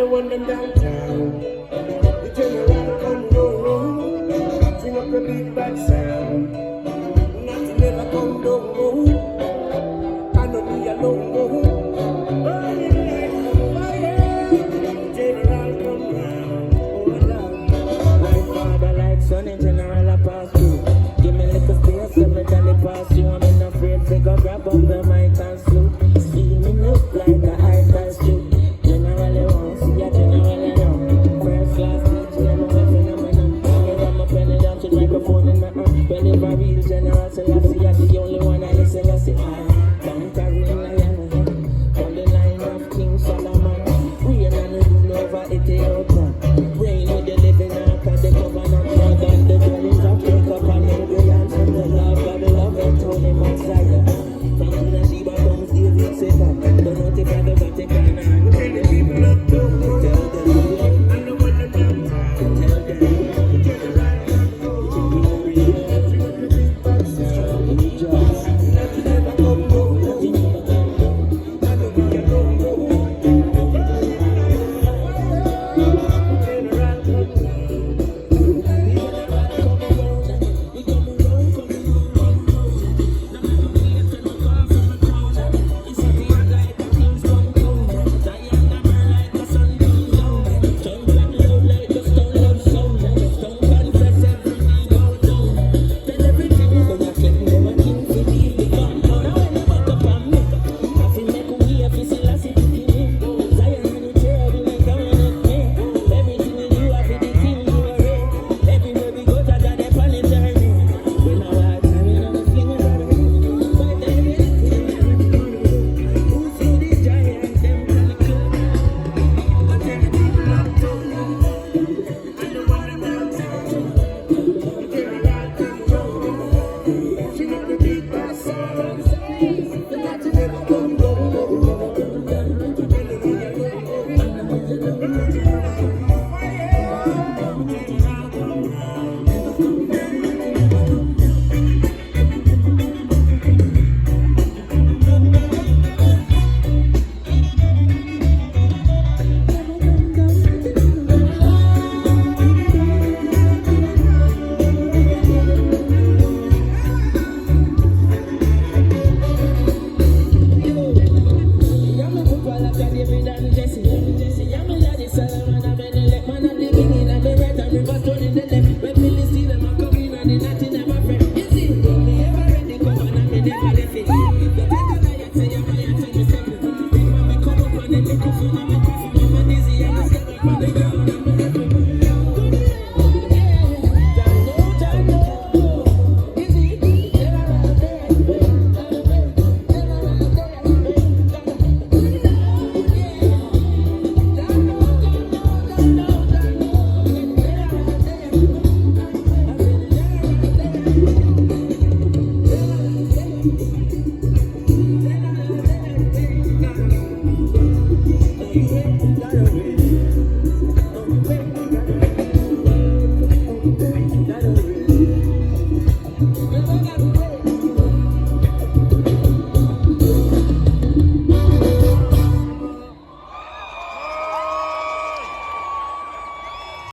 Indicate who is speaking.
Speaker 1: the one them downtown. The general come roll, sing up the big bad sound. Nothing never come down. I know me alone. Burning like fire. General come round. Oh Lord, like father, like son, in general I pass through. Give me a little space, let me tell it pass you. I'm not afraid to go grab up the mic and slew. Steaming up like a high class shoot. Generally won't see a generally know. First class DJ, I'm a phenomenon. I got my penny down to the microphone in my hand. Well, if I real general, so I see I'm the only one I listen, I say, conquering lion. On the line of King Solomon. We ain't gonna rule over Ethiopia. Reign with the living ark of the covenant. More than the dwellings of Jacob and Abraham. And the love of the love of Tony Messiah. From the Sheba comes David Satan. The notify the Vatican and tell the people up to tell them and the one that tell them get the right